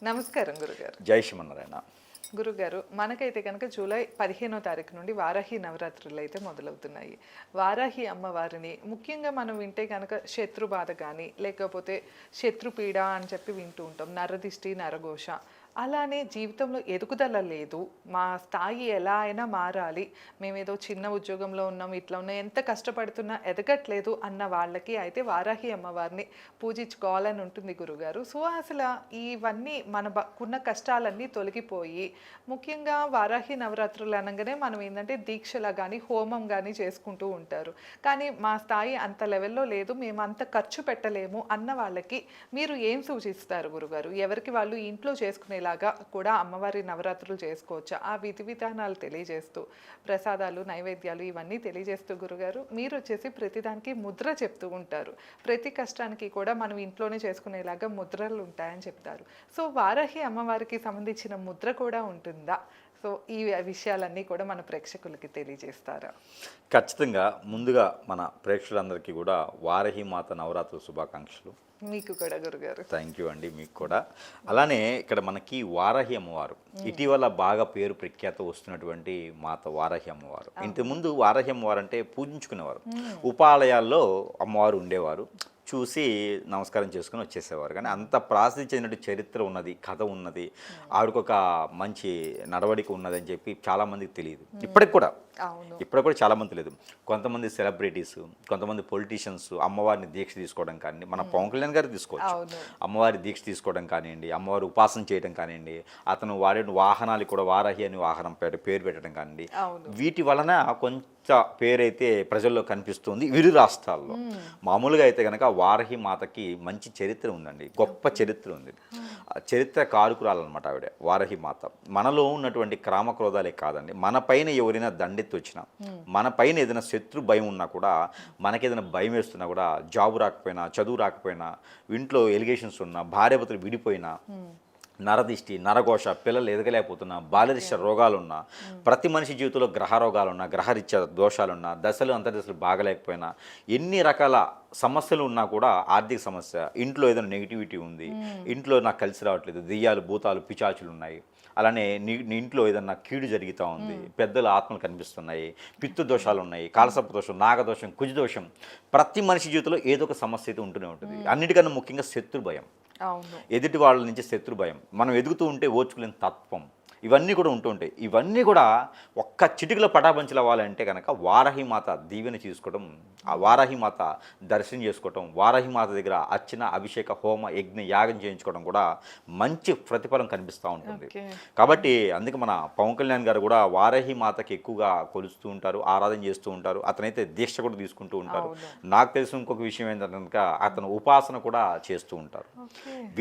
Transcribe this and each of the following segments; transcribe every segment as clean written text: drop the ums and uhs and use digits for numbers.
నమస్కారం గురుగారు. జై శ్రీమన్నారాయణ. గురుగారు, మనకైతే కనుక జూలై 15వ తారీఖు నుండి వారాహి నవరాత్రులు అయితే మొదలవుతున్నాయి. వారాహి అమ్మవారిని ముఖ్యంగా మనం వింటే కనుక శత్రు బాధ కానీ లేకపోతే శత్రుపీడ అని చెప్పి వింటూ ఉంటాం, నరదిష్టి నరఘోష. అలానే జీవితంలో ఎదుగుదల లేదు, మా స్థాయి ఎలా అయినా మారాలి, మేమేదో చిన్న ఉద్యోగంలో ఉన్నాం, ఇట్లా ఉన్నాం, ఎంత కష్టపడుతున్నా ఎదగట్లేదు అన్న వాళ్ళకి అయితే వారాహి అమ్మవారిని పూజించుకోవాలని ఉంటుంది గురుగారు. సో అసలు ఇవన్నీ మనకున్న కష్టాలన్నీ తొలగిపోయి ముఖ్యంగా వారాహి నవరాత్రులు అనగానే మనం ఏంటంటే దీక్షలా కానీ హోమం కానీ చేసుకుంటూ ఉంటారు. కానీ మా స్థాయి అంత లెవెల్లో లేదు, మేము అంత ఖర్చు పెట్టలేము అన్న వాళ్ళకి మీరు ఏం సూచిస్తారు గురుగారు? ఎవరికి వాళ్ళు ఇంట్లో చేసుకునేలాగా కూడా అమ్మవారి నవరాత్రులు చేసుకోవచ్చా? ఆ విధి విధానాలు తెలియజేస్తూ ప్రసాదాలు నైవేద్యాలు ఇవన్నీ తెలియజేస్తూ గురుగారు, మీరు వచ్చేసి ప్రతిదానికి ముద్ర చెప్తూ ఉంటారు. ప్రతి కష్టానికి కూడా మనం ఇంట్లోనే చేసుకునేలాగా ముద్రలు ఉంటాయని చెప్తారు. సో వారాహి అమ్మవారికి సంబంధించిన ముద్ర కూడా ఉంటుందా? సో ఈ విషయాలన్నీ కూడా మన ప్రేక్షకులకి తెలియజేస్తారా? ఖచ్చితంగా. ముందుగా మన ప్రేక్షకులందరికీ కూడా వారాహి మాత నవరాత్రుల శుభాకాంక్షలు. మీకు కూడా గురుగారు. థ్యాంక్ యూ అండి, మీకు కూడా. అలానే ఇక్కడ మనకి వారాహి అమ్మవారు ఇటీవల బాగా పేరు ప్రఖ్యాత వస్తున్నటువంటి మాత వారాహి అమ్మవారు. ఇంతకుముందు వారాహి అమ్మవారు అంటే పూజించుకునేవారు, ఉపాలయాల్లో అమ్మవారు ఉండేవారు, చూసి నమస్కారం చేసుకుని వచ్చేసేవారు. కానీ అంత ప్రాసిద్ధి చెందినట్టు చరిత్ర ఉన్నది, కథ ఉన్నది, ఆవిడకొక మంచి నడవడిక ఉన్నది అని చెప్పి చాలామందికి తెలియదు. ఇప్పటికి కూడా చాలామంది తెలియదు. కొంతమంది సెలబ్రిటీస్, కొంతమంది పొలిటీషియన్స్ అమ్మవారిని దీక్ష తీసుకోవడం కానీ, మన పవన్ కళ్యాణ్ గారు తీసుకోవచ్చు, అమ్మవారి దీక్ష తీసుకోవడం కానివ్వండి, అమ్మవారి ఉపాసన చేయడం కానివ్వండి, అతను వాడే వాహనాలు కూడా వారాహి అని వాహనం పేరు పెట్టడం కానివ్వండి, వీటి వలన కొంచెం పేరైతే ప్రజల్లో కనిపిస్తుంది విరు రాష్ట్రాల్లో. మామూలుగా అయితే కనుక వారాహి మాతకి మంచి చరిత్ర ఉందండి, గొప్ప చరిత్ర ఉంది. చరిత్ర కారుకురాలన్నమాట ఆవిడ వారాహి మాత. మనలో ఉన్నటువంటి క్రామక్రోధాలే కాదండి, మన పైన ఎవరైనా దండెత్తి వచ్చినా, మన పైన ఏదైనా శత్రు భయం ఉన్నా కూడా, మనకేదైనా భయం వేస్తున్నా కూడా, జాబు రాకపోయినా, చదువు రాకపోయినా, ఇంట్లో ఎలిగేషన్స్ ఉన్నా, భార్యాభర్తలు విడిపోయినా, నరదిష్టి నరఘోష, పిల్లలు ఎదగలేకపోతున్నా, బాలరిష్ట రోగాలున్నా, ప్రతి మనిషి జీవితంలో గ్రహ రోగాలున్నా, గ్రహరీత్యా దోషాలున్నా, దశలు అంతర్దశలు బాగలేకపోయినా, ఎన్ని రకాల సమస్యలు ఉన్నా కూడా, ఆర్థిక సమస్య, ఇంట్లో ఏదైనా నెగిటివిటీ ఉంది, ఇంట్లో నాకు కలిసి రావట్లేదు, దెయ్యాలు భూతాలు పిచాచులు ఉన్నాయి, అలానే నీ ఇంట్లో ఏదన్నా కీడు జరుగుతూ ఉంది, పెద్దల ఆత్మలు కనిపిస్తున్నాయి, పిత్తు దోషాలు ఉన్నాయి, కాలసర్ప దోషం, నాగదోషం, కుజదోషం, ప్రతి మనిషి జీవితంలో ఏదో ఒక సమస్య అయితే ఉంటూనే ఉంటుంది. అన్నిటికన్నా ముఖ్యంగా శత్రు భయం, ఎదుటి వాళ్ళ నుంచి శత్రు భయం, మనం ఎదుగుతూ ఉంటే ఓర్చుకులేని తత్వం, ఇవన్నీ కూడా ఉంటూ ఉంటాయి. ఇవన్నీ కూడా ఒక్క చిటికలో పటాపంచలు అవ్వాలంటే కనుక వారాహి మాత దీవెన చేసుకోవడం, ఆ వారాహి మాత దర్శనం చేసుకోవటం, వారాహి మాత దగ్గర అర్చన అభిషేక హోమ యజ్ఞ యాగం చేయించుకోవడం కూడా మంచి ప్రతిఫలం కనిపిస్తూ ఉంటుంది. కాబట్టి అందుకే మన పవన్ కళ్యాణ్ గారు కూడా వారాహి మాతకి ఎక్కువగా కొలుస్తూ ఉంటారు, ఆరాధన చేస్తూ ఉంటారు. అతనైతే దీక్ష కూడా తీసుకుంటూ ఉంటారు. నాకు తెలిసిన ఇంకొక విషయం ఏంటంటే కనుక అతను ఉపాసన కూడా చేస్తూ ఉంటారు,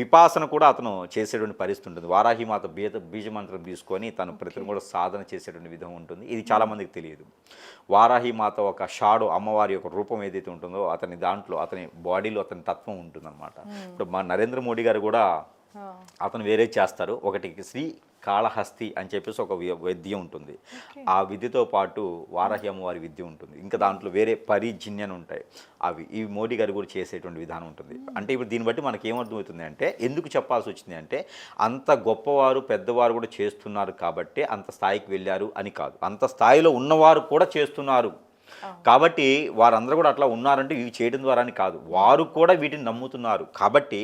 విపాసన కూడా అతను చేసేటువంటి పరిస్థితి ఉంటుంది. వారాహి మాత బీజమంత్రం తీసుకొని తను ప్రతిని కూడా సాధన చేసేటువంటి విధం ఉంటుంది. ఇది చాలామందికి తెలియదు. వారాహి మాత ఒక షాడో, అమ్మవారి యొక్క రూపం ఏదైతే ఉంటుందో అతని దాంట్లో, అతని బాడీలో అతని తత్వం ఉంటుందన్నమాట. ఇప్పుడు మా నరేంద్ర మోడీ గారు కూడా అతను వేరే చేస్తారు. ఒకటి శ్రీ కాళహస్తి అని చెప్పేసి ఒక విద్య ఉంటుంది, ఆ విద్యతో పాటు వారాహి అమ్మవారి విద్య ఉంటుంది. ఇంకా దాంట్లో వేరే పరిజిన్యను ఉంటాయి, అవి ఈ మోడీ గారు కూడా చేసేటువంటి విధానం ఉంటుంది. అంటే ఇప్పుడు దీన్ని బట్టి మనకి ఏమర్థమవుతుంది అంటే, ఎందుకు చెప్పాల్సి వచ్చింది అంటే, అంత గొప్పవారు పెద్దవారు కూడా చేస్తున్నారు కాబట్టి అంత స్థాయికి వెళ్ళారు అని కాదు, అంత స్థాయిలో ఉన్నవారు కూడా చేస్తున్నారు కాబట్టి వారందరూ కూడా అట్లా ఉన్నారంటే ఇవి చేయడం ద్వారా కాదు, వారు కూడా వీటిని నమ్ముతున్నారు. కాబట్టి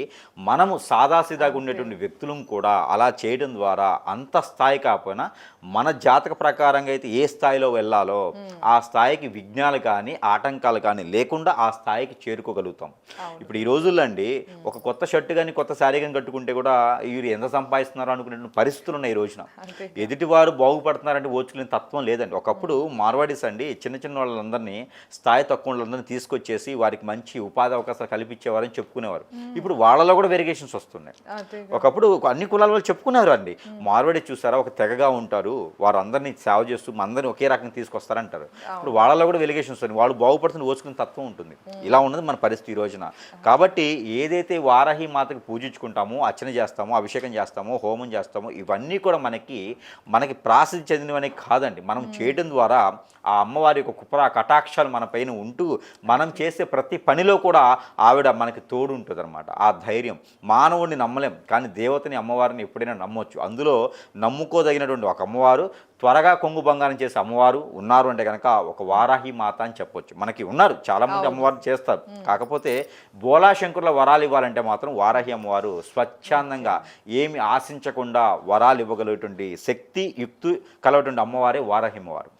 మనము సాదాసీదాగా ఉండేటువంటి వ్యక్తులను కూడా అలా చేయడం ద్వారా అంత స్థాయి కాకపోయినా మన జాతక ప్రకారంగా అయితే ఏ స్థాయిలో వెళ్ళాలో ఆ స్థాయికి విఘ్నాలు కానీ ఆటంకాలు కానీ లేకుండా ఆ స్థాయికి చేరుకోగలుగుతాం. ఇప్పుడు ఈ రోజుల్లో అండి ఒక కొత్త షర్టు కానీ కొత్త శారీ కానీ కట్టుకుంటే కూడా వీరు ఎంత సంపాదిస్తున్నారో అనుకునే పరిస్థితులు ఉన్నాయి. ఈ రోజున ఎదుటివారు బాగుపడుతున్నారంటే ఓచుకునే తత్వం లేదండి. ఒకప్పుడు మార్వాడీస్ అండి చిన్న చిన్న వాళ్ళందరినీ, స్థాయి తక్కువ వాళ్ళందరినీ తీసుకొచ్చేసి వారికి మంచి ఉపాధి అవకాశాలు కల్పించేవారని చెప్పుకునేవారు. ఇప్పుడు వాళ్ళలో కూడా వెరిగేషన్స్ వస్తున్నాయి. ఒకప్పుడు అన్ని కులాల వాళ్ళు చెప్పుకున్నారు అండి, మార్వాడి చూసారా ఒక తెగగా ఉంటారు, వారు అందరినీ సేవ చేస్తూ అందరినీ ఒకే రకంగా తీసుకొస్తారంటారు. ఇప్పుడు వాళ్ళలో కూడా వెలిగేషన్స్ వస్తుంది, వాళ్ళు బాగుపడుతున్న ఓచుకునే తత్వం ఉంటుంది. ఇలా ఉన్నది మన పరిస్థితి ఈ రోజున. కాబట్టి ఏదైతే వారాహి మాతకి పూజించుకుంటామో, అర్చన చేస్తామో, అభిషేకం చేస్తామో, హోమం చేస్తామో, ఇవన్నీ కూడా మనకి ప్రాసిద్ధి చెందినవనే కాదండి. మనం చేయడం ద్వారా ఆ అమ్మవారి యొక్క కృపా కటాక్షాలు మన పైన ఉంటూ మనం చేసే ప్రతి పనిలో కూడా ఆవిడ మనకి తోడు ఉంటుంది అనమాట. ఆ ధైర్యం, మానవుడిని నమ్మలేం కానీ దేవతని అమ్మవారిని ఎప్పుడైనా నమ్మొచ్చు. అందులో నమ్ముకోదగినటువంటి ఒక అమ్మవారు, త్వరగా కొంగు బంగారం చేసే అమ్మవారు ఉన్నారు అంటే కనుక ఒక వారాహి మాత అని చెప్పొచ్చు. మనకి ఉన్నారు చాలామంది అమ్మవారు చేస్తారు, కాకపోతే బోలాశంకరుల వరాలు ఇవ్వాలంటే మాత్రం వారాహి అమ్మవారు స్వచ్ఛందంగా ఏమి ఆశించకుండా వరాలు ఇవ్వగలిగేటువంటి శక్తి యుక్తి కలగటువంటి అమ్మవారే వారాహి అమ్మవారు.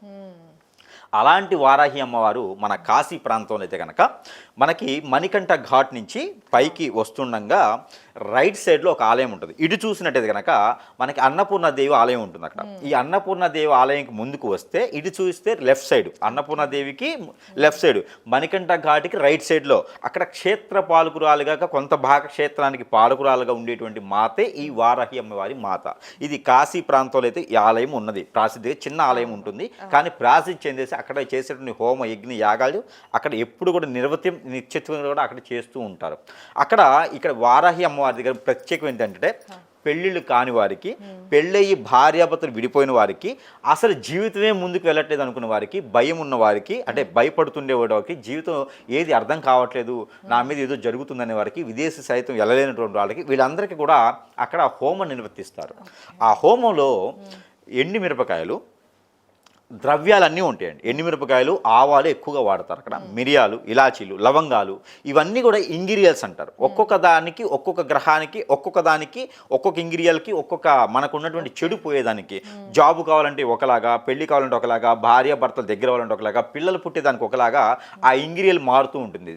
అలాంటి వారాహి అమ్మవారు మన కాశీ ప్రాంతంలో అయితే కనుక మనకి మణికంఠ ఘాట్ నుంచి పైకి వస్తుండగా రైట్ సైడ్లో ఒక ఆలయం ఉంటుంది. ఇటు చూసినట్టయితే కనుక మనకి అన్నపూర్ణదేవి ఆలయం ఉంటుంది అక్కడ. ఈ అన్నపూర్ణదేవి ఆలయంకి ముందుకు వస్తే ఇటు చూస్తే లెఫ్ట్ సైడ్ అన్నపూర్ణదేవికి లెఫ్ట్ సైడ్, మణికంఠ ఘాట్కి రైట్ సైడ్లో అక్కడ క్షేత్ర పాలకురాలుగా కొంత భాగ క్షేత్రానికి పాలకురాలుగా ఉండేటువంటి మాతే ఈ వారాహి అమ్మవారి మాత. ఇది కాశీ ప్రాంతంలో అయితే ఈ ఆలయం ఉన్నది. ప్రాసిద్ధి చిన్న ఆలయం ఉంటుంది కానీ ప్రాసిద్ధి చెందేసి అక్కడ చేసేటువంటి హోమ యజ్ఞ యాగాలు అక్కడ ఎప్పుడు కూడా నిత్యత్వం కూడా అక్కడ చేస్తూ ఉంటారు. ఇక్కడ వారాహి అమ్మవారి దగ్గర ప్రత్యేకం ఏంటంటే పెళ్ళిళ్ళు కాని వారికి, పెళ్ళయి భార్యాభర్తలు విడిపోయిన వారికి, అసలు జీవితమే ముందుకు వెళ్ళట్లేదు అనుకున్న వారికి, భయం ఉన్న వారికి, అంటే భయపడుతుండే వారికి, జీవితం ఏది అర్థం కావట్లేదు, నా మీద ఏదో జరుగుతుందనే వారికి, విదేశీ సైతం వెళ్ళలేనటువంటి వాళ్ళకి, వీళ్ళందరికీ కూడా అక్కడ హోమం నిర్వర్తిస్తారు. ఆ హోమంలో ఎండి మిరపకాయలు, ద్రవ్యాలన్నీ ఉంటాయండి. ఎండుమిరపకాయలు, ఆవాలు ఎక్కువగా వాడతారు అక్కడ, మిరియాలు, ఇలాచీలు, లవంగాలు, ఇవన్నీ కూడా ఇంగ్రీడియంట్స్ అంటారు. ఒక్కొక్క దానికి, ఒక్కొక్క గ్రహానికి, ఒక్కొక్క దానికి, ఒక్కొక్క ఇంగ్రీడియంట్కి, ఒక్కొక్క మనకు ఉన్నటువంటి చెడు పోయేదానికి, జాబు కావాలంటే ఒకలాగా, పెళ్లి కావాలంటే ఒకలాగా, భార్య భర్తలు దగ్గర కావాలంటే ఒకలాగా, పిల్లలు పుట్టేదానికి ఒకలాగా ఆ ఇంగ్రీడియంట్ మారుతూ ఉంటుంది.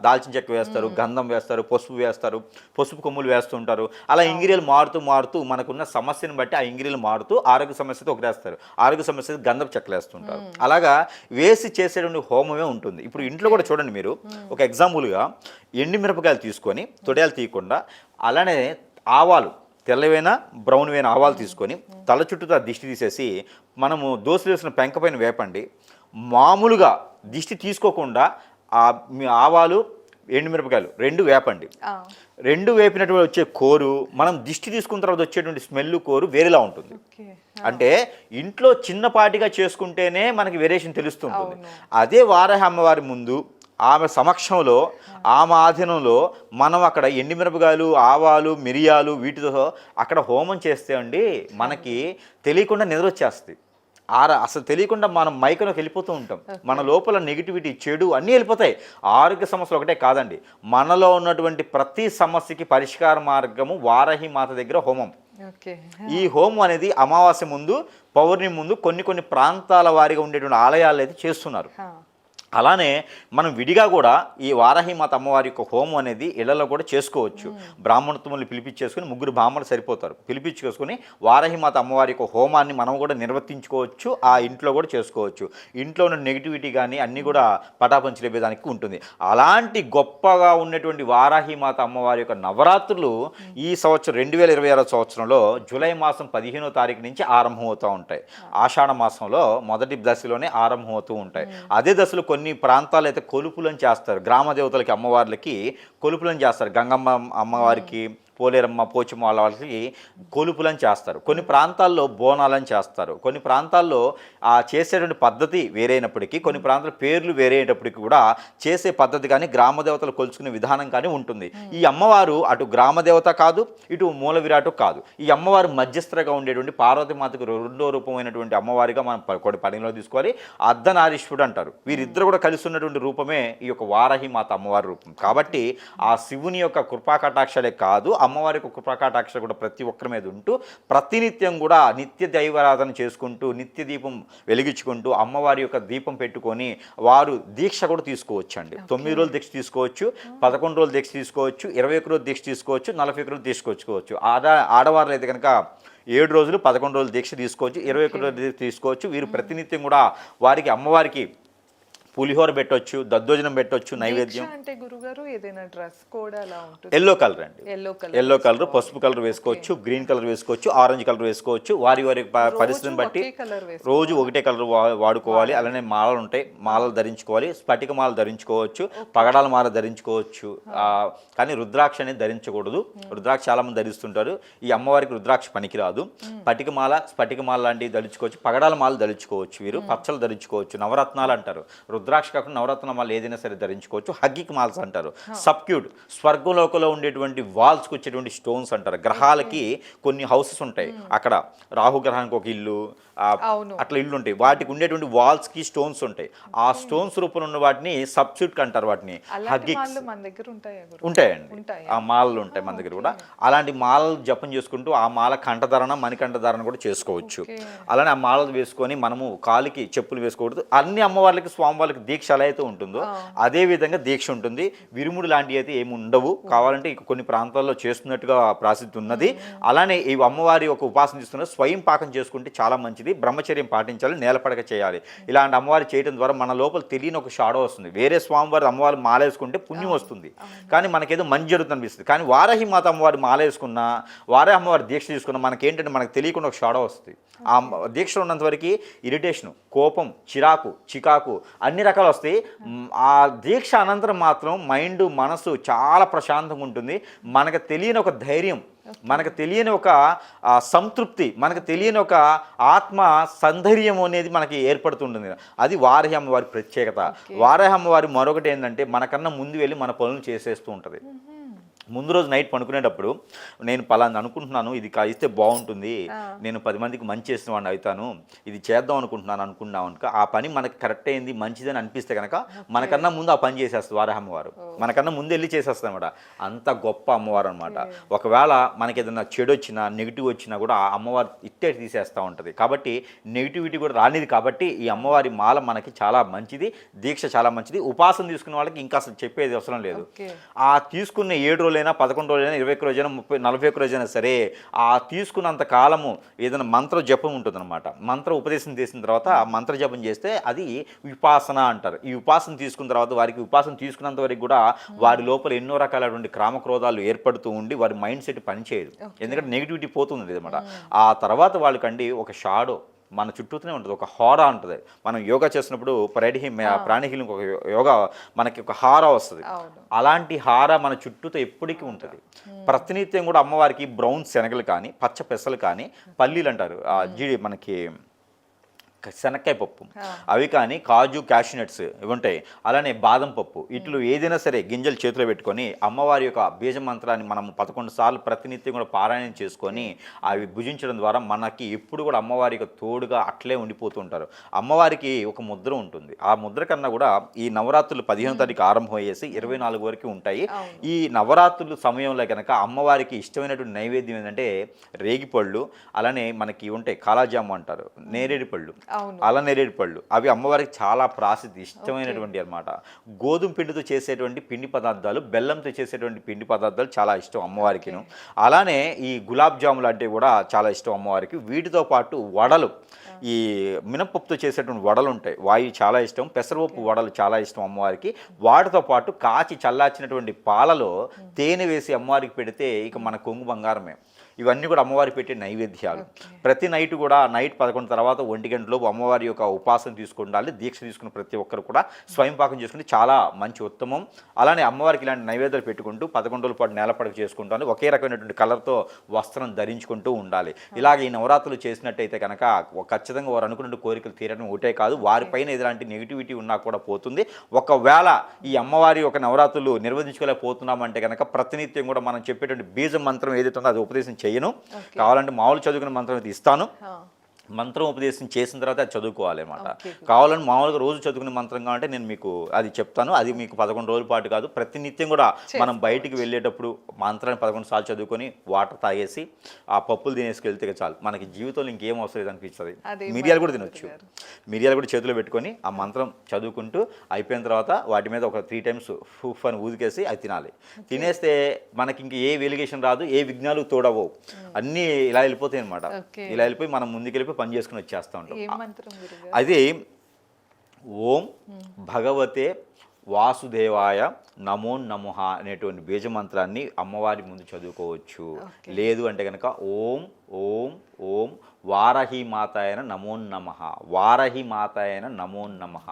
దాల్చిన చెక్క వేస్తారు, గంధం వేస్తారు, పసుపు వేస్తారు, పసుపు కొమ్ములు వేస్తుంటారు. అలా ఇంగ్రీడియంట్ మారుతూ మనకున్న సమస్యను బట్టి ఆ ఇంగ్రీడియంట్ మారుతూ ఆరోగ్య సమస్యతో ఒకటి వేస్తారు, ఆరోగ్య సమస్య గంధం చెక్కలేస్తుంటారు. అలాగా వేసి చేసేటువంటి హోమమే ఉంటుంది. ఇప్పుడు ఇంట్లో కూడా చూడండి మీరు, ఒక ఎగ్జాంపుల్గా ఎండి మిరపకాయలు తీసుకొని తొడియాలు తీయకుండా, అలానే ఆవాలు, తెల్లవైన బ్రౌన్ అయిన ఆవాలు తీసుకొని తల చుట్టూ దిష్టి తీసేసి మనము దోశలు వేసిన పెంక పైన వేపండి. మామూలుగా దిష్టి తీసుకోకుండా ఆవాలు, ఎండుమిరపకాయలు రెండు వేపండి. రెండు వేపినటువంటి వచ్చే కోరు, మనం దిష్టి తీసుకున్న తర్వాత వచ్చేటువంటి స్మెల్ కోరు వేరేలా ఉంటుంది. అంటే ఇంట్లో చిన్నపాటిగా చేసుకుంటేనే మనకి వేరియేషన్ తెలుస్తుంటుంది. అదే వారాహి అమ్మవారి ముందు ఆమె సమక్షంలో, ఆమె ఆధీనంలో మనం అక్కడ ఎండుమిరపకాయలు, ఆవాలు, మిరియాలు వీటితో అక్కడ హోమం చేస్తే అండి మనకి తెలియకుండా నిద్ర వచ్చేస్తుంది. అసలు తెలియకుండా మనం మైకంలోకి వెళ్ళిపోతూ ఉంటాం. మన లోపల నెగిటివిటీ, చెడు అన్నీ వెళ్ళిపోతాయి. ఆరోగ్య సమస్యలు ఒకటే కాదండి, మనలో ఉన్నటువంటి ప్రతి సమస్యకి పరిష్కార మార్గము వారాహి మాత దగ్గర హోమం. ఈ హోమం అనేది అమావాస్య ముందు, పౌర్ణమి ముందు కొన్ని ప్రాంతాల వారిగా ఉండేటువంటి ఆలయాలు అయితే చేస్తున్నారు. అలానే మనం విడిగా కూడా ఈ వారాహిమాత అమ్మవారి యొక్క హోమం అనేది ఇళ్లలో కూడా చేసుకోవచ్చు. బ్రాహ్మణత్వములు పిలిపించేసుకుని, 3 బ్రాహ్మణులు సరిపోతారు, పిలిపించుకొని వారాహిమాత అమ్మవారి యొక్క హోమాన్ని మనం కూడా నిర్వర్తించుకోవచ్చు. ఆ ఇంట్లో కూడా చేసుకోవచ్చు. ఇంట్లో ఉన్న నెగిటివిటీ కానీ అన్నీ కూడా పటాపంచలేదానికి ఉంటుంది. అలాంటి గొప్పగా ఉన్నటువంటి వారాహిమాత అమ్మవారి యొక్క నవరాత్రులు ఈ సంవత్సరం 2026 సంవత్సరంలో జూలై మాసం 15వ తారీఖు నుంచి ఆరంభమవుతూ ఉంటాయి. ఆషాఢ మాసంలో మొదటి దశలోనే ఆరంభమవుతూ ఉంటాయి. అదే దశలో కొన్ని ప్రాంతాలు అయితే కొలుపులను చేస్తారు. గ్రామ దేవతలకి, అమ్మవార్లకి కొలుపులను చేస్తారు. గంగమ్మ అమ్మవారికి, పోలేరమ్మ, పోచమ్మ వాళ్ళకి కొలుపులను చేస్తారు. కొన్ని ప్రాంతాల్లో బోనాలను చేస్తారు. కొన్ని ప్రాంతాల్లో ఆ చేసేటువంటి పద్ధతి వేరైనప్పటికీ, కొన్ని ప్రాంతాల పేర్లు వేరేటప్పటికీ కూడా చేసే పద్ధతి కానీ, గ్రామదేవతలు కొలుచుకునే విధానం కానీ ఉంటుంది. ఈ అమ్మవారు అటు గ్రామదేవత కాదు, ఇటు మూల విరాటు కాదు. ఈ అమ్మవారు మధ్యస్థగా ఉండేటువంటి పార్వతీమాతకు రెండో రూపమైనటువంటి అమ్మవారిగా మనం పరిగణలో తీసుకోవాలి. అర్ధనారీశ్వరుడు అంటారు. వీరిద్దరు కూడా కలిసి ఉన్నటువంటి రూపమే ఈ యొక్క వారాహి మాత అమ్మవారి రూపం. కాబట్టి ఆ శివుని యొక్క కృపాకటాక్షలే కాదు, అమ్మవారి యొక్క కృపాకటాక్ష కూడా ప్రతి ఒక్కరి మీద ఉంటూ ప్రతినిత్యం కూడా నిత్య దైవారాధన చేసుకుంటూ, నిత్య దీపం వెలిగించుకుంటూ, అమ్మవారి యొక్క దీపం పెట్టుకొని వారు దీక్ష కూడా తీసుకోవచ్చు అండి. 9 రోజులు దీక్ష తీసుకోవచ్చు, 11 రోజులు దీక్ష తీసుకోవచ్చు, 21 రోజులు దీక్ష తీసుకోవచ్చు, 41 రోజులు తీసుకోవచ్చు. ఆడవారు అయితే కనుక 7 రోజులు, 11 రోజులు దీక్ష తీసుకోవచ్చు, 21 రోజులు తీసుకోవచ్చు. వీరు ప్రతినిత్యం కూడా వారికి అమ్మవారికి పులిహోర పెట్టొచ్చు, దద్దోజనం పెట్టొచ్చు, నైవేద్యం. దీక్ష అంటే గురుగారు ఏదైనా డ్రెస్ కోడ్ అలా ఉంటుంది? ఎల్లో కలర్ అండి, ఎల్లో ఎల్లో కలర్, పసుపు కలర్ వేసుకోవచ్చు, గ్రీన్ కలర్ వేసుకోవచ్చు, ఆరెంజ్ కలర్ వేసుకోవచ్చు. వారి వారి పరిస్థితిని బట్టి కలర్ రోజు ఒకటే కలర్ వాడుకోవాలి. అలానే మాలలు ఉంటాయి, మాలలు ధరించుకోవాలి, స్ఫటిక మాల ధరించుకోవచ్చు, పగడాల మాల ధరించుకోవచ్చు. కానీ రుద్రాక్ష అనేది ధరించకూడదు. రుద్రాక్ష చాలా మంది ధరిస్తుంటారు. ఈ అమ్మవారికి రుద్రాక్ష పనికిరాదు. పటికమాల, స్ఫటికమాల లాంటివి ధరించుకోవచ్చు, పగడాల మాల ధరించుకోవచ్చు, వీరు పచ్చలు ధరించుకోవచ్చు. నవరత్నాలు అంటారు, రుద్రాక్ష కాకుండా నవరత్న మాల ఏదైనా సరే ధరించుకోవచ్చు. హగ్గిక్ మాల్స్ అంటారు, సబ్క్యూట్ స్వర్గలోకంలో ఉండేటువంటి వాల్స్కి వచ్చేటువంటి స్టోన్స్ అంటారు. గ్రహాలకి కొన్ని హౌసెస్ ఉంటాయి, అక్కడ రాహు గ్రహానికి ఒక ఇల్లు, అట్లా ఇల్లు ఉంటాయి, వాటికి ఉండేటువంటి వాల్స్ కి స్టోన్స్ ఉంటాయి. ఆ స్టోన్స్ రూపంలో ఉన్న వాటిని సబ్స్టిట్యూట్ అంటారు. వాటిని హగ్గిక్స్ ఉంటాయండి, ఆ మాలలు ఉంటాయి మన దగ్గర కూడా. అలాంటి మాలలు జపం చేసుకుంటూ ఆ మాల కంఠధారణ, మణికంఠధారణ కూడా చేసుకోవచ్చు. అలానే ఆ మాలలు వేసుకొని మనము కాలికి చెప్పులు వేసుకోకూడదు. అన్ని అమ్మవార్లకి స్వామివారికి దీక్ష ఎలా అయితే ఉంటుందో అదే విధంగా దీక్ష ఉంటుంది. విరుముడు లాంటివి అయితే ఏమి ఉండవు. కావాలంటే కొన్ని ప్రాంతాల్లో చేస్తున్నట్టుగా ప్రాసిద్ధి ఉన్నది. అలానే ఈ అమ్మవారి ఒక ఉపాసన చేస్తున్నారు, స్వయం పాకం చేసుకుంటే చాలా మంచిది. బ్రహ్మచర్యం పాటించాలి, నేలపడక చేయాలి. ఇలాంటి అమ్మవారి చేయడం ద్వారా మన లోపల తెలియని ఒక షాడో వస్తుంది. వేరే స్వామివారి అమ్మవారు మాలేసుకుంటే పుణ్యం వస్తుంది, కానీ మనకేదో మంచి జరుగుతుంది అనిపిస్తుంది. కానీ వారాహి మాత అమ్మవారి మాలేసుకున్నా, వారాహి అమ్మవారి దీక్ష తీసుకున్నా మనకేంటంటే మనకు తెలియకుండా ఒక షాడో వస్తుంది. ఆ దీక్షలో ఉన్నంత వరకు ఇరిటేషను, కోపం, చిరాకు, చికాకు అన్ని రకాలు వస్తాయి. ఆ దీక్ష అనంతరం మాత్రం మైండ్, మనసు చాలా ప్రశాంతంగా ఉంటుంది. మనకు తెలియని ఒక ధైర్యం, మనకు తెలియని ఒక సంతృప్తి, మనకు తెలియని ఒక ఆత్మ సంధైర్యం అనేది మనకి ఏర్పడుతుంటుంది. అది వారాహి అమ్మవారి ప్రత్యేకత. వారాహి అమ్మవారి మరొకటి ఏంటంటే మనకన్నా ముందు వెళ్ళి మన పనులు చేసేస్తూ ఉంటుంది. ముందు రోజు నైట్ పడుకునేటప్పుడు నేను పలానా అనుకుంటున్నాను, ఇది ఇస్తే బాగుంటుంది, నేను 10 మందికి మంచి చేసిన వాడిని అవుతాను, ఇది చేద్దాం అనుకున్నాం కనుక ఆ పని మనకి కరెక్ట్ అయింది, మంచిదని అనిపిస్తే కనుక మనకన్నా ముందు ఆ పని చేసేస్తుంది వారాహి అమ్మవారు. మనకన్నా ముందు వెళ్ళి చేసేస్తుంది అనమాట. అంత గొప్ప అమ్మవారు అనమాట. ఒకవేళ మనకి ఏదైనా చెడు వచ్చినా, నెగిటివ్ వచ్చినా కూడా ఆ అమ్మవారు ఇట్టే తీసేస్తూ ఉంటుంది. కాబట్టి నెగిటివిటీ కూడా రానిది. కాబట్టి ఈ అమ్మవారి మాల మనకి చాలా మంచిది, దీక్ష చాలా మంచిది. ఉపాసన తీసుకున్న వాళ్ళకి ఇంకా అసలు చెప్పేది అవసరం లేదు. ఆ తీసుకున్న 7 రోజులు 11 రోజులైనా, 21 రోజైనా, 30, 41 రోజైనా సరే, ఆ తీసుకున్నంత కాలము ఏదైనా మంత్ర జపం ఉంటుందన్నమాట. మంత్ర ఉపదేశం చేసిన తర్వాత ఆ మంత్ర జపం చేస్తే అది విపాసన అంటారు. ఈ ఉపాసన తీసుకున్న తర్వాత వారికి ఉపాసన తీసుకున్నంత వరకు కూడా వారి లోపల ఎన్నో రకాలైనటువంటి క్రామక్రోధాలు ఏర్పడుతూ ఉండి వారి మైండ్ సెట్ పనిచేయదు. ఎందుకంటే నెగిటివిటీ పోతుంది అనమాట. ఆ తర్వాత వాళ్ళకండి ఒక షాడో మన చుట్టూతూనే ఉంటుంది, ఒక హారా ఉంటుంది. మనం యోగా చేసినప్పుడు ప్రాణిహీలింగ్ ఒక యోగా మనకి ఒక హారా వస్తుంది. అలాంటి హారా మన చుట్టూతో ఎప్పటికీ ఉంటుంది. ప్రతినిత్యం కూడా అమ్మవారికి బ్రౌన్ శనగలు కానీ, పచ్చ పెసలు కానీ, పల్లీలు అంటారు, మనకి శనక్కాయ పప్పు అవి కానీ, కాజు, క్యాష్యూనట్స్ ఇవి ఉంటాయి. అలానే బాదం పప్పు, ఇట్లు ఏదైనా సరే గింజలు చేతిలో పెట్టుకొని అమ్మవారి యొక్క బీజ మంత్రాన్ని మనం 11 సార్లు ప్రతినిత్యం కూడా పారాయణం చేసుకొని అవి భుజించడం ద్వారా మనకి ఎప్పుడు కూడా అమ్మవారి యొక్క తోడుగా అట్లే ఉండిపోతుంటారు. అమ్మవారికి ఒక ముద్ర ఉంటుంది. ఆ ముద్ర కన్నా కూడా ఈ నవరాత్రులు 15వ తారీఖు ఆరంభం అయ్యేసి 24 వరకు ఉంటాయి. ఈ నవరాత్రుల సమయంలో కనుక అమ్మవారికి ఇష్టమైనటువంటి నైవేద్యం ఏంటంటే రేగిపళ్ళు, అలానే మనకి ఉంటాయి కాలాజాము అంటారు, నేరేడు పళ్ళు, అలా నేరేడు పళ్ళు. అవి అమ్మవారికి చాలా ప్రాసిద్ధి ఇష్టమైనటువంటి అనమాట. గోధుమ పిండితో చేసేటువంటి పిండి పదార్థాలు, బెల్లంతో చేసేటువంటి పిండి పదార్థాలు చాలా ఇష్టం అమ్మవారికి. అలానే ఈ గులాబ్ జాములు అంటే కూడా చాలా ఇష్టం అమ్మవారికి. వీటితో పాటు వడలు, ఈ మినపప్పుతో చేసేటువంటి వడలు ఉంటాయి, వాయి చాలా ఇష్టం. పెసరపప్పు వడలు చాలా ఇష్టం అమ్మవారికి. వాటితో పాటు కాచి చల్లార్చినటువంటి పాలలో తేనె వేసి అమ్మవారికి పెడితే ఇక మన కొంగు బంగారమే. ఇవన్నీ కూడా అమ్మవారికి పెట్టే నైవేద్యాలు. ప్రతి నైట్ కూడా నైట్ 11 తర్వాత 1 గంటలోపు అమ్మవారి యొక్క ఉపాసన తీసుకుండాలి. దీక్ష తీసుకున్న ప్రతి ఒక్కరు కూడా స్వయం పాకం చేసుకుంటే చాలా మంచి ఉత్తమం. అలానే అమ్మవారికి ఇలాంటి నైవేద్యాలు పెట్టుకుంటూ 11 రోజుల పాటు నేలపడక చేసుకుంటాను. ఒకే రకమైనటువంటి కలర్తో వస్త్రం ధరించుకుంటూ ఉండాలి. ఇలాగ ఈ నవరాత్రులు చేసినట్టయితే కనుక ఖచ్చితంగా వారు అనుకున్న కోరికలు తీరడం ఒకటే కాదు, వారిపైన ఎలాంటి నెగిటివిటీ ఉన్నా కూడా పోతుంది. ఒకవేళ ఈ అమ్మవారి యొక్క నవరాత్రులు నిర్వహించుకోలేకపోతున్నామంటే కనుక ప్రతినిత్యం కూడా మనం చెప్పేటువంటి బీజ మంత్రం ఏదైతే ఉందో అది ఉపదేశం చేయను. కావాలంటే మామూలు చదువుకునే మంత్రం అయితే ఇస్తాను. మంత్రం ఉపదేశం చేసిన తర్వాత అది చదువుకోవాలి అన్నమాట. కావాలని మామూలుగా రోజు చదువుకునే మంత్రం కావాలంటే నేను మీకు అది చెప్తాను. అది మీకు 11 రోజుల పాటు కాదు, ప్రతినిత్యం కూడా మనం బయటికి వెళ్ళేటప్పుడు మంత్రాన్ని 11 సార్లు చదువుకొని వాటర్ తాగేసి ఆ పప్పులు తినేసుకెళ్తే చాలు, మనకి జీవితంలో ఇంకేం అవసరం లేదు అనిపిస్తుంది. మిరియాలు కూడా తినొచ్చు, మిరియాలు కూడా చేతిలో పెట్టుకొని ఆ మంత్రం చదువుకుంటూ అయిపోయిన తర్వాత వాటి మీద ఒక 3 టైమ్స్ ఫుఫ్ అని ఊదికేసి అది తినాలి. తినేస్తే మనకి ఇంక ఏ వెలిగేషన్ రాదు, ఏ విఘ్నాలు తోడవవు, అన్నీ ఇలా వెళ్ళిపోతాయి అనమాట. ఇలా వెళ్ళిపోయి మనం ముందుకెళ్ళిపోయి పని చేసుకుని వచ్చేస్తూ ఉంటాం. అది ఓం భగవతే వాసుదేవాయ నమో నమః అనేటువంటి బీజమంత్రాన్ని అమ్మవారి ముందు చదువుకోవచ్చు. లేదు అంటే కనుక ఓం ఓం ఓం వారాహి మాతాయన నమో నమః, వారాహి మాతాయన నమో నమః,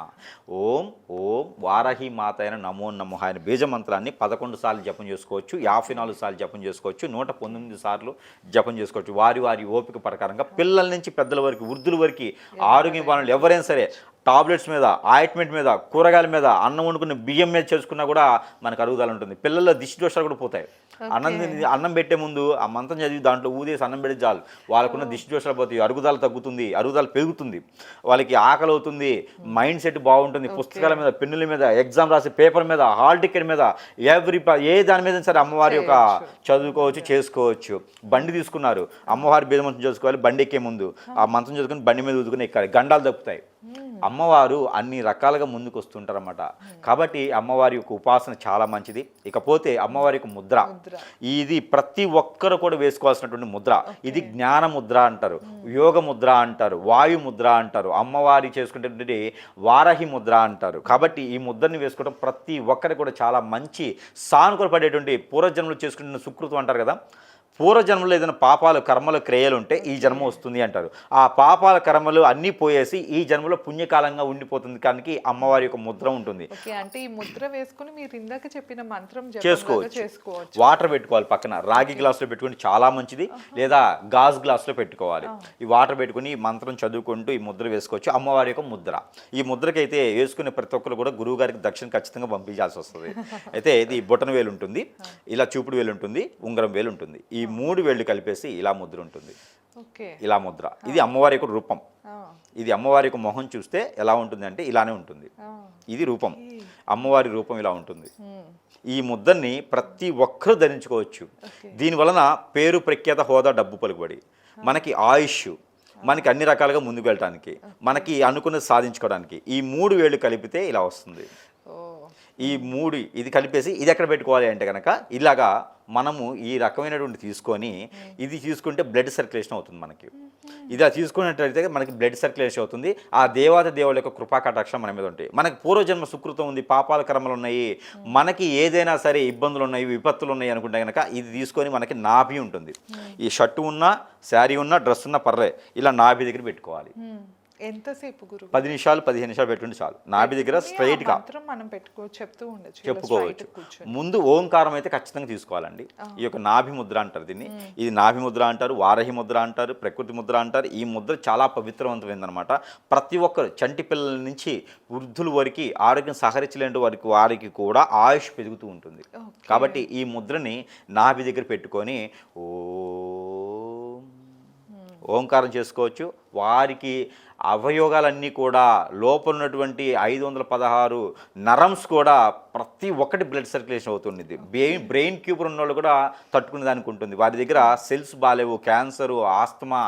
ఓం ఓం వారాహి మాతాయన నమో నమః అనే బీజమంత్రాన్ని 11 సార్లు జపం చేసుకోవచ్చు, 54 సార్లు జపం చేసుకోవచ్చు, 119 సార్లు జపం చేసుకోవచ్చు. వారి వారి ఓపిక ప్రకారంగా పిల్లల నుంచి పెద్దల వరకు, వృద్ధుల వరకు, ఆరోగ్య పనులు ఎవరైనా సరే టాబ్లెట్స్ మీద, ఆయింట్మెంట్ మీద, కూరగాయల మీద, అన్నం వండుకున్న బియ్యం మీద చేసుకున్నా కూడా మనకు అరుగుదల ఉంటుంది. పిల్లల దిష్టి దోషాలు కూడా పోతాయి. అన్నం పెట్టే ముందు ఆ మంత్రం చదివి దాంట్లో ఊదేసి అన్నం పెడితే చాలు, వాళ్ళకున్న దిష్టి దోషాలు పోతాయి, అరుగుదల తగ్గుతుంది, అరుగుదల పెరుగుతుంది, వాళ్ళకి ఆకలి అవుతుంది, మైండ్ సెట్ బాగుంటుంది. పుస్తకాల మీద, పెన్నుల మీద, ఎగ్జామ్ రాసే పేపర్ మీద, హాల్ టికెట్ మీద, ఏ దాని మీద సరే అమ్మవారి యొక్క చదువుకోవచ్చు, చేసుకోవచ్చు. బండి తీసుకున్నారు, అమ్మవారి బీజ మంత్రం చేసుకోవాలి. బండి ఎక్కే ముందు ఆ మంత్రం చదువుకొని బండి మీద ఊదుకుని ఎక్కాలి, గండాలు తగ్గుతాయి. అమ్మవారు అన్ని రకాలుగా ముందుకు వస్తుంటారన్నమాట. కాబట్టి అమ్మవారి యొక్క ఉపాసన చాలా మంచిది. ఇకపోతే అమ్మవారి యొక్క ముద్ర, ఇది ప్రతి ఒక్కరు కూడా వేసుకోవాల్సినటువంటి ముద్ర. ఇది జ్ఞాన ముద్ర అంటారు, యోగ ముద్ర అంటారు, వాయు ముద్ర అంటారు, అమ్మవారి చేసుకునేటువంటి వారాహి ముద్ర అంటారు. కాబట్టి ఈ ముద్రని వేసుకోవడం ప్రతి ఒక్కరికి కూడా చాలా మంచి సానుకూల పడేటువంటి పూర్వజన్మలు చేసుకునే సుకృతం అంటారు కదా. పూర్వజన్మలో ఏదైనా పాపాలు, కర్మలు, క్రియలు ఉంటే ఈ జన్మ వస్తుంది అంటారు. ఆ పాపాల కర్మలు అన్నీ పోయేసి ఈ జన్మలో పుణ్యకాలంగా ఉండిపోతుంది. కానీ అమ్మవారి యొక్క ముద్ర ఉంటుంది. అంటే ఈ ముద్ర వేసుకుని మీరు ఇందాక చెప్పిన మంత్రం చేసుకోవచ్చు. వాటర్ పెట్టుకోవాలి పక్కన, రాగి గ్లాసులో పెట్టుకుని చాలా మంచిది, లేదా గాజు గ్లాసులో పెట్టుకోవాలి. ఈ వాటర్ పెట్టుకుని ఈ మంత్రం చదువుకుంటూ ఈ ముద్ర వేసుకోవచ్చు. అమ్మవారి యొక్క ముద్ర. ఈ ముద్రకైతే వేసుకునే ప్రతి ఒక్కరు కూడా గురువు గారికి దక్షిణ ఖచ్చితంగా పంపించాల్సి వస్తుంది. అయితే ఇది బొటన వేలు ఉంటుంది, ఇలా చూపుడు వేలు ఉంటుంది, ఉంగరం వేలు ఉంటుంది. ఈ 3 వేళ్ళు కలిపేసి ఇలా ముద్ర ఉంటుంది. ఇలా ముద్ర. ఇది అమ్మవారి యొక్క రూపం. ఇది అమ్మవారి యొక్క మొహం చూస్తే ఎలా ఉంటుంది అంటే ఇలానే ఉంటుంది. ఇది రూపం, అమ్మవారి రూపం ఇలా ఉంటుంది. ఈ ముద్రని ప్రతి ఒక్కరూ ధరించుకోవచ్చు. దీని వలన పేరు, ప్రఖ్యాత, హోదా, డబ్బు పలుకుబడి, మనకి ఆయుష్, మనకి అన్ని రకాలుగా ముందుకు వెళ్ళటానికి, మనకి అనుకున్నది సాధించుకోవడానికి ఈ 3 వేళ్ళు కలిపితే ఇలా వస్తుంది. ఈ 3 ఇది కలిపేసి ఇది ఎక్కడ పెట్టుకోవాలి అంటే కనుక ఇలాగా మనము ఈ రకమైనటువంటి తీసుకొని ఇది తీసుకుంటే బ్లడ్ సర్క్యులేషన్ అవుతుంది. మనకి ఇది తీసుకున్నట్లయితే మనకి బ్లడ్ సర్క్యులేషన్ అవుతుంది. ఆ దేవత దేవుళ్ళ యొక్క కృపా కటాక్షం మన మీద ఉంటాయి. మనకి పూర్వజన్మ సుకృతం ఉంది, పాపాల కర్మలు ఉన్నాయి, మనకి ఏదైనా సరే ఇబ్బందులు ఉన్నాయి, విపత్తులు ఉన్నాయి అనుకుంటే కనుక ఇది తీసుకొని మనకి నాభి ఉంటుంది. ఈ షర్టు ఉన్నా, శారీ ఉన్నా, డ్రెస్ ఉన్నా పర్లే, ఇలా నాభి దగ్గర పెట్టుకోవాలి. ఎంతసేపు గురు? 10 నిమిషాలు 15 నిమిషాలు పెట్టుకుంటే చాలు. నాభి దగ్గర స్ట్రైట్ గా మనం చెప్పుకోవచ్చు. ముందు ఓంకారం అయితే ఖచ్చితంగా తీసుకోవాలండి. ఈ యొక్క నాభి ముద్ర అంటారు దీన్ని. ఇది నాభి ముద్ర అంటారు, వారాహి ముద్ర అంటారు, ప్రకృతి ముద్ర అంటారు. ఈ ముద్ర చాలా పవిత్రవంతమైందనమాట. ప్రతి ఒక్కరు చంటి పిల్లల నుంచి వృద్ధుల వరకు, ఆరోగ్యం సహరించలేని వారికి కూడా ఆయుష్ పెరుగుతూ ఉంటుంది. కాబట్టి ఈ ముద్రని నాభి దగ్గర పెట్టుకొని ఓంకారం చేసుకోవచ్చు. వారికి అవయోగాలన్నీ కూడా లోపల ఉన్నటువంటి 516 నరమ్స్ కూడా ప్రతి ఒక్కటి బ్లడ్ సర్క్యులేషన్ అవుతుంది. బ్రెయిన్ క్యూబర్ ఉన్న వాళ్ళు కూడా తట్టుకునే దానికి ఉంటుంది. వారి దగ్గర సెల్స్ బాలేవు, క్యాన్సరు, ఆస్తమా,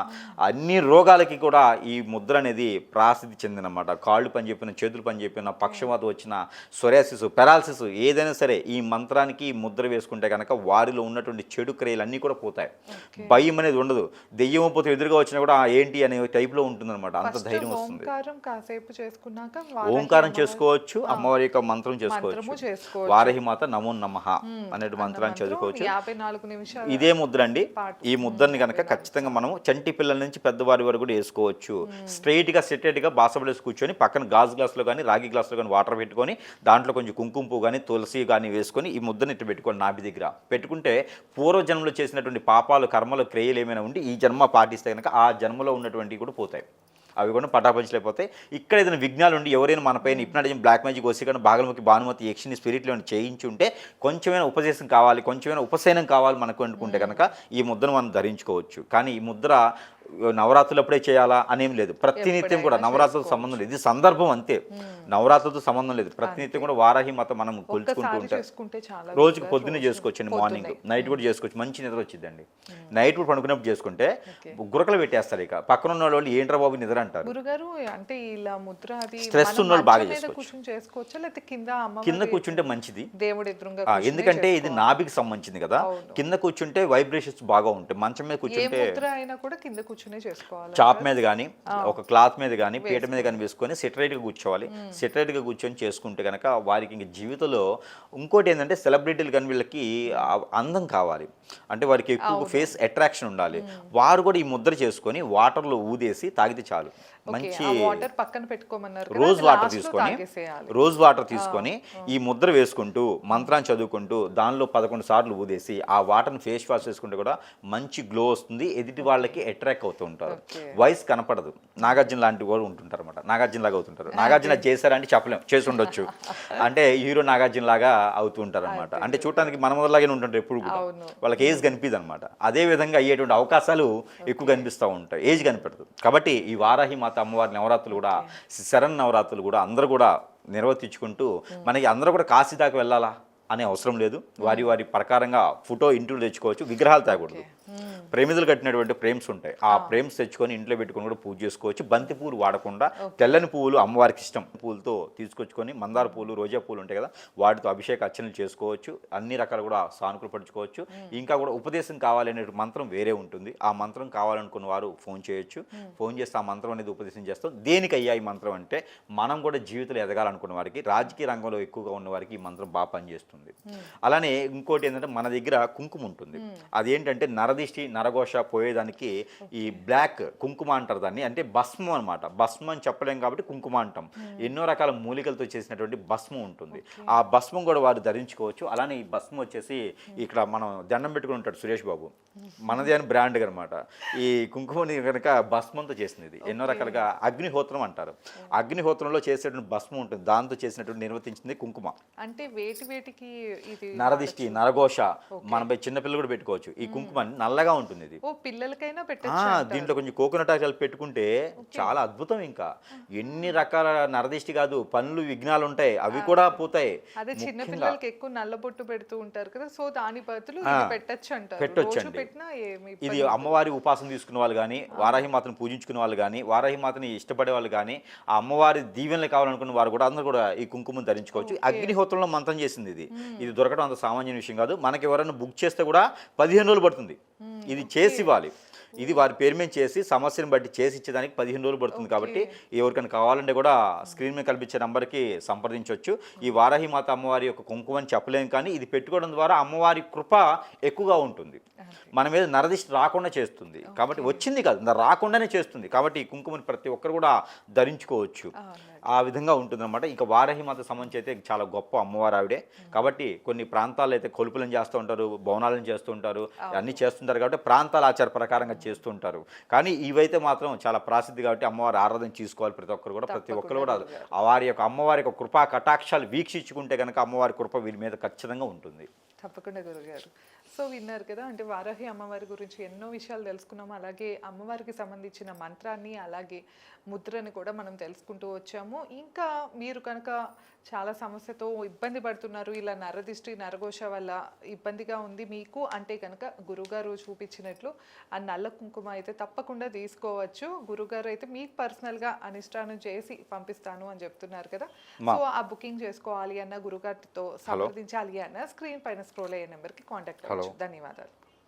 అన్ని రోగాలకి కూడా ఈ ముద్ర అనేది ప్రాసిద్ధి చెందినమాట. కాళ్ళు పని చెప్పిన, చేతులు పని చెప్పిన, పక్షవాతం వచ్చిన, సొరాసిస్, పెరాలసిస్ ఏదైనా సరే ఈ మంత్రానికి ఈ ముద్ర వేసుకుంటే కనుక వారిలో ఉన్నటువంటి చెడు క్రియలు అన్నీ కూడా పోతాయి. భయం అనేది ఉండదు. దెయ్యం పోతే ఎదురుగా వచ్చినా కూడా ఏంటి అనే టైప్లో ఉంటుందన్నమాట. అంత ధైర్యం వస్తుంది. ఓంకారం చేసుకోవచ్చు, అమ్మవారి యొక్క మంత్రం చేసుకోవచ్చు. వారాహి మాత నమో నమః అనే మంత్రాన్ని చదువుకోవచ్చు. 54 నిమిషాలు ఇదే ముద్ర అండి. ఈ ముద్రని కనుక ఖచ్చితంగా మనం చంటి పిల్లల నుంచి పెద్దవారి వరకు కూడా వేసుకోవచ్చు. స్ట్రైట్ గా సెటెడ్ గా బాసబడేసి కూర్చొని పక్కన గాజు గ్లాసులో కానీ, రాగి గ్లాసులో కానీ వాటర్ పెట్టుకొని దాంట్లో కొంచెం కుంకుమ పువ్వు కానీ, తులసి కానీ వేసుకొని ఈ ముద్రని ఇట్టు పెట్టుకోండి. నాభి దగ్గర పెట్టుకుంటే పూర్వజన్మలో చేసినటువంటి పాపాలు, కర్మలు, క్రియలు ఏమైనా ఉండి ఈ జన్మ పాటిస్తే కనుక ఆ జన్మలో ఉన్నటువంటివి కూడా పోతాయి. అవి కూడా పటాపంచలేకపోతాయి. ఇక్కడ ఏదైనా విఘ్నాలు ఉండి ఎవరైనా మన పైన హిప్నాటిజం, బ్లాక్ మ్యాజిక్, వశీకరణ, భాగలముఖి, భానుమతి, యక్షిని, స్పిరిట్లో చేయించి ఉంటే కొంచెమైనా ఉపదేశం కావాలి, కొంచెమైనా ఉపశయనం కావాలి మనకు అనుకుంటే కనుక ఈ ముద్రను మనం ధరించుకోవచ్చు. కానీ ఈ ముద్ర నవరాత్రులు అప్పుడే చేయాలా అనేం లేదు. ప్రతినిత్యం కూడా నవరాత్రులతో సంబంధం లేదు. ఇది సందర్భం అంతే, నవరాత్రులతో సంబంధం లేదు. ప్రతినిత్యం కూడా వారాహి మాత మనం కొలుచుకుంటూ ఉంటాం. రోజుకి పొద్దున్నే చేసుకోవచ్చండి, మార్నింగ్, నైట్ కూడా చేసుకోవచ్చు. మంచి నిద్ర వచ్చిందండి. నైట్ కూడా పడుకున్నప్పుడు చేసుకుంటే గురకలు పెట్టేస్తారు. ఇక పక్కన ఉన్న వాళ్ళు ఏంట్రా బాబు నిద్ర అంటారు. స్ట్రెస్ ఉన్న వాళ్ళు బాగా చేసుకోవచ్చు. కింద కూర్చుంటే మంచిది, ఎందుకంటే ఇది నాభికి సంబంధించింది కదా. కింద కూర్చుంటే వైబ్రేషన్స్ బాగా ఉంటాయి. మంచం మీద కూర్చుంటే కూర్చునే చేసుకోవాలి. చాప్ మీద కానీ ఒక క్లాత్ మీద కానీ పీట మీద కానీ వేసుకొని సెటరేట్గా కూర్చోవాలి. సెటరేట్గా కూర్చొని చేసుకుంటే కనుక వారికి ఇంక జీవితంలో ఇంకోటి ఏంటంటే సెలబ్రిటీలు కానీ వీళ్ళకి అందం కావాలి అంటే వారికి ఎక్కువ ఫేస్ అట్రాక్షన్ ఉండాలి. వారు కూడా ఈ ముద్ర చేసుకొని వాటర్లో ఊదేసి తాగితే చాలు. మంచి వాటర్ పక్కన పెట్టుకోమన్నారు, రోజ్ వాటర్ తీసుకొని ఈ ముద్ర వేసుకుంటూ మంత్రాన్ని చదువుకుంటూ దానిలో 11 సార్లు ఊదేసి ఆ వాటర్ని ఫేస్ వాష్ చేసుకుంటే కూడా మంచి గ్లో వస్తుంది. ఎదుటి వాళ్ళకి అట్రాక్ట్ అవుతూ ఉంటారు. వయసు కనపడదు. నాగార్జున లాంటి వాడు ఉంటుంటారు అనమాట. నాగార్జున లాగా అవుతుంటారు. నాగార్జున చేశారంటే చెప్పలేం, చేసి ఉండొచ్చు. అంటే హీరో నాగార్జున లాగా అవుతూ ఉంటారు అనమాట. అంటే చూడటానికి మన మొదలాగానే ఉంటుంటారు ఎప్పుడు కూడా. వాళ్ళకి ఏజ్ కనిపిదు అనమాట. అదే విధంగా అయ్యేటువంటి అవకాశాలు ఎక్కువ కనిపిస్తూ ఉంటాయి, ఏజ్ కనిపెడదు. కాబట్టి ఈ వారాహి మాత అమ్మవారి నవరాత్రులు కూడా శరణ్ నవరాత్రులు కూడా అందరూ కూడా నిర్వర్తించుకుంటూ మనకి అందరూ కూడా కాశీ దాకా వెళ్ళాలా అనే అవసరం లేదు. వారి వారి ప్రకారంగా ఫోటో ఇంట్లో తెచ్చుకోవచ్చు. విగ్రహాలు తేకూడదు. ప్రేమిదులు కట్టినటువంటి ఫ్రేమ్స్ ఉంటాయి. ఆ ఫ్రేమ్స్ తెచ్చుకొని ఇంట్లో పెట్టుకొని కూడా పూజ చేసుకోవచ్చు. బంతి పూలు వాడకుండా తెల్లని పువ్వులు అమ్మవారికి ఇష్టం పూలతో తీసుకొచ్చుకొని మందార పూలు, రోజా పూలు ఉంటాయి కదా, వాటితో అభిషేక అర్చనలు చేసుకోవచ్చు. అన్ని రకాలు కూడా సానుకూల పరుచుకోవచ్చు. ఇంకా కూడా ఉపదేశం కావాలనే మంత్రం వేరే ఉంటుంది. ఆ మంత్రం కావాలనుకున్న వారు ఫోన్ చేయొచ్చు. ఫోన్ చేస్తే ఆ మంత్రం అనేది ఉపదేశం చేస్తాం. దేనికయ్యా ఈ మంత్రం అంటే మనం కూడా జీవితంలో ఎదగాలనుకున్న వారికి, రాజకీయ రంగంలో ఎక్కువగా ఉన్న వారికి ఈ మంత్రం బాగా పనిచేస్తుంది. అలానే ఇంకోటి ఏంటంటే మన దగ్గర కుంకుమ ఉంటుంది. అదేంటంటే నరదిష్టి, నరఘోష పోయేదానికి ఈ బ్లాక్ కుంకుమ అంటారు దాన్ని. అంటే భస్మం అనమాట. భస్మం అని చెప్పలేం కాబట్టి కుంకుమ అంటాం. ఎన్నో రకాల మూలికలతో చేసినటువంటి భస్మం ఉంటుంది. ఆ భస్మం కూడా వారు ధరించుకోవచ్చు. అలానే ఈ భస్మం వచ్చేసి ఇక్కడ మనం దండం పెట్టుకుని ఉంటాడు సురేష్ బాబు, మనది అని బ్రాండ్ అనమాట. ఈ కుంకుమని కనుక భస్మంతో చేసింది. ఇది ఎన్నో రకాలుగా అగ్నిహోత్రం అంటారు. అగ్నిహోత్రంలో చేసేటువంటి భస్మం ఉంటుంది. దాంతో చేసినటువంటి నిర్వర్తించింది కుంకుమ. అంటే వేటికి ఇది నరదిష్టి, నరఘోష, మన చిన్నపిల్లలు కూడా పెట్టుకోవచ్చు. ఈ కుంకుమ నల్లగా ఉంటుంది. ఇది పిల్లలకైనా పెట్టచ్చు. దీంట్లో కొంచెం కోకోనట్ ఆయిల్ పెట్టుకుంటే చాలా అద్భుతం. ఇంకా ఎన్ని రకాల నరదిష్టి కాదు పనులు, విఘ్నాలు ఉంటాయి, అవి కూడా పోతాయి. అదే చిన్న పిల్లలకి ఎక్కువ నల్లబొట్టు పెడుతూ ఉంటారు కదా, సో దాని బదులు పెట్టచ్చు అంటారు. పెట్టొచ్చండి. ఇది అమ్మవారి ఉపాసన తీసుకున్న వాళ్ళు కానీ, వారాహి మాతను పూజించుకునే వాళ్ళు కానీ, వారాహి మాతని ఇష్టపడే వాళ్ళు కానీ, ఆ అమ్మవారి దీవెనలు కావాలనుకున్న వారు కూడా అందరూ కూడా ఈ కుంకుమను ధరించుకోవచ్చు. అగ్నిహోత్రంలో మంత్రం చేసింది. ఇది దొరకడం అంత సామాన్య విషయం కాదు. మనకి ఎవరైనా బుక్ చేస్తే కూడా 15 రోజులు పడుతుంది. ఇది చేసి ఇవ్వాలి. ఇది వారి పేరు మీద చేసి సమస్యను బట్టి చేసి ఇచ్చేదానికి 15 రోజులు పడుతుంది. కాబట్టి ఎవరికైనా కావాలంటే కూడా స్క్రీన్ మీద కల్పించే నంబర్కి సంప్రదించవచ్చు. ఈ వారాహి మాత అమ్మవారి యొక్క కుంకుమని చెప్పలేము, కానీ ఇది పెట్టుకోవడం ద్వారా అమ్మవారి కృప ఎక్కువగా ఉంటుంది. మన మీద నరదిష్టి రాకుండా చేస్తుంది. కాబట్టి వచ్చింది కాదు, రాకుండానే చేస్తుంది. కాబట్టి ఈ కుంకుమని ప్రతి ఒక్కరు కూడా ధరించుకోవచ్చు. ఆ విధంగా ఉంటుందన్నమాట. ఇక వారాహి మాత సంబంధించి అయితే చాలా గొప్ప అమ్మవారు ఆవిడే. కాబట్టి కొన్ని ప్రాంతాల్లో అయితే కొలుపులను చేస్తూ ఉంటారు, బోనాలను చేస్తూ ఉంటారు, అన్నీ చేస్తుంటారు. కాబట్టి ప్రాంతాల ఆచార ప్రకారంగా చేస్తూ ఉంటారు. కానీ ఇవైతే మాత్రం చాలా ప్రసిద్ధి కాబట్టి అమ్మవారి ఆరాధన చేసుకోవాలి ప్రతి ఒక్కరు కూడా. ప్రతి ఒక్కరు కూడా వారి యొక్క అమ్మవారి యొక్క కృపా కటాక్షాలు వీక్షించుకుంటే కనుక అమ్మవారి కృప వీరి మీద ఖచ్చితంగా ఉంటుంది. తప్పకుండా గురుగారు. సో విన్నారు కదా, అంటే వారాహి అమ్మవారి గురించి ఎన్నో విషయాలు తెలుసుకున్నాము. అలాగే అమ్మవారికి సంబంధించిన మంత్రాన్ని, అలాగే ముద్రని కూడా మనం తెలుసుకుంటూ వచ్చాము. ఇంకా మీరు కనుక చాలా సమస్యతో ఇబ్బంది పడుతున్నారు, ఇలా నరదిష్టి, నరఘోష వల్ల ఇబ్బందిగా ఉంది మీకు అంటే కనుక గురుగారు చూపించినట్లు ఆ నల్ల కుంకుమ అయితే తప్పకుండా తీసుకోవచ్చు. గురుగారు అయితే మీకు పర్సనల్గా అనిష్టానం చేసి పంపిస్తాను అని చెప్తున్నారు కదా. సో ఆ బుకింగ్ చేసుకోవాలి అన్న, గురుగారితో సంప్రదించాలి అన్న, స్క్రీన్ పైన స్క్రోల్ అయ్యే నెంబర్కి కాంటాక్ట్ అవ్వచ్చు. ధన్యవాదాలు.